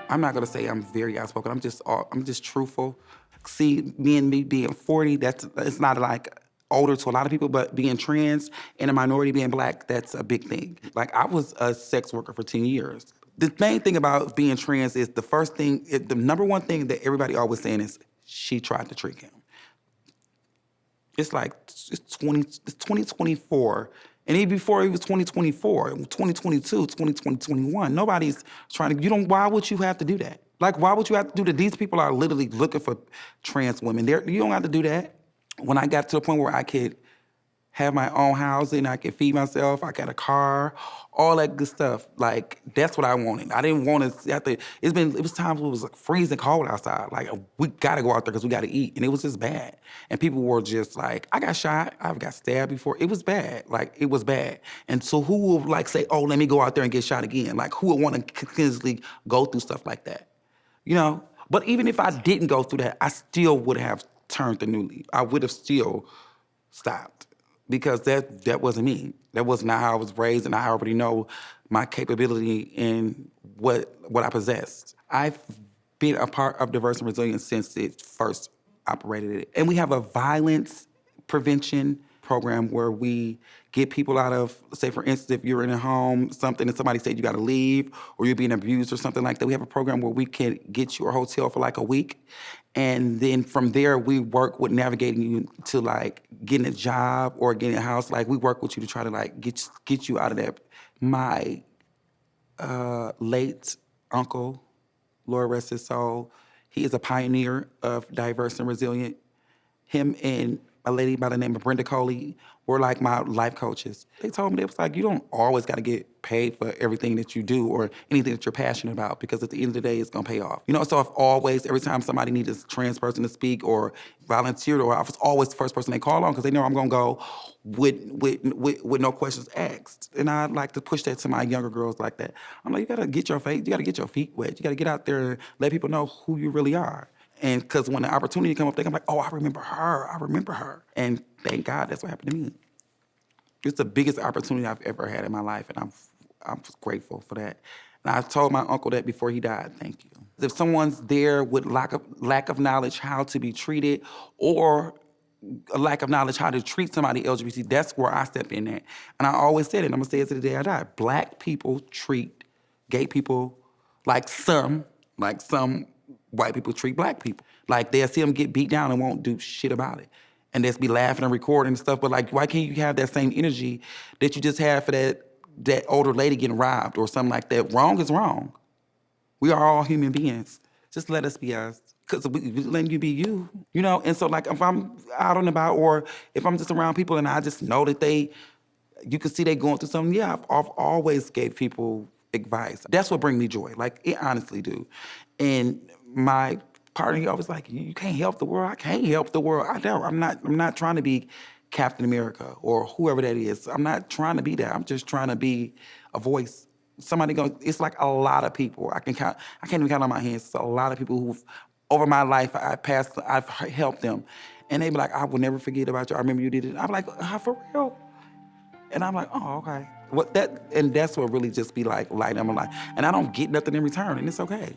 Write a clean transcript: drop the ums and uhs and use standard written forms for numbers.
I'm not gonna say I'm very outspoken. I'm just truthful. See, me being 40, it's not like older to a lot of people, but being trans and a minority being Black, that's a big thing. Like, I was a sex worker for 10 years. The main thing about being trans is the number one thing that everybody always saying is, she tried to trick him. It's like, it's 2024. And even before it was 2024, 2022, 2021, nobody's trying to, why would you have to do that? Like, why would you have to do that? These people are literally looking for trans women. You don't have to do that. When I got to the point where I could have my own housing, I could feed myself, I got a car, all that good stuff. Like, that's what I wanted. I didn't want to have to, it was times when it was like freezing cold outside. Like, we gotta go out there because we gotta eat. And it was just bad. And people were just like, I got shot, I've got stabbed before. It was bad. Like, it was bad. And so who would like say, oh, let me go out there and get shot again? Like, who would want to continuously go through stuff like that? But even if I didn't go through that, I still would have turned the new leaf. I would have still stopped. Because that wasn't me. That was not how I was raised, and I already know my capability and what I possessed. I've been a part of Diverse and Resilient since it first operated. And we have a violence prevention program where we get people out of, say for instance, if you're in a home, something and somebody said you gotta leave or you're being abused or something like that, we have a program where we can get you a hotel for like a week. And then from there, we work with navigating you to like getting a job or getting a house. Like, we work with you to try to like get you out of that. My late uncle, Lord rest his soul, he is a pioneer of Diverse and Resilient. Him and a lady by the name of Brenda Coley were like my life coaches. They told me, they was like, you don't always gotta get paid for everything that you do or anything that you're passionate about, because at the end of the day, it's gonna pay off. So every time somebody needs a trans person to speak or volunteered, or I was always the first person they call on because they know I'm gonna go with no questions asked. And I like to push that to my younger girls like that. I'm like, you gotta get your feet wet. You gotta get out there and let people know who you really are. And because when the opportunity come up, I'm like, oh, I remember her. And thank God that's what happened to me. It's the biggest opportunity I've ever had in my life, and I'm grateful for that. And I told my uncle that before he died, thank you. If someone's there with lack of knowledge how to be treated, or a lack of knowledge how to treat somebody LGBT, that's where I step in at. And I always said it, and I'm gonna say it to the day I die. Black people treat gay people like some white people treat black people. Like, they'll see them get beat down and won't do shit about it. And just be laughing and recording and stuff. But like, why can't you have that same energy that you just had for that older lady getting robbed or something like that? Wrong is wrong. We are all human beings. Just let us be us. Because we letting you be you. And so like, if I'm out and about, or if I'm just around people and I just know that you can see they going through something, yeah, I've always gave people advice. That's what brings me joy. Like, it honestly do. And my partner, he always like, you can't help the world. I can't help the world. I'm not trying to be Captain America or whoever that is. I'm not trying to be that. I'm just trying to be a voice. It's like a lot of people. I can't even count on my hands. It's a lot of people who've, over my life, I've helped them. And they be like, I will never forget about you. I remember you did it. I'm like, for real? And I'm like, oh, okay. That's what really just be like light on my life. And I don't get nothing in return, and it's okay.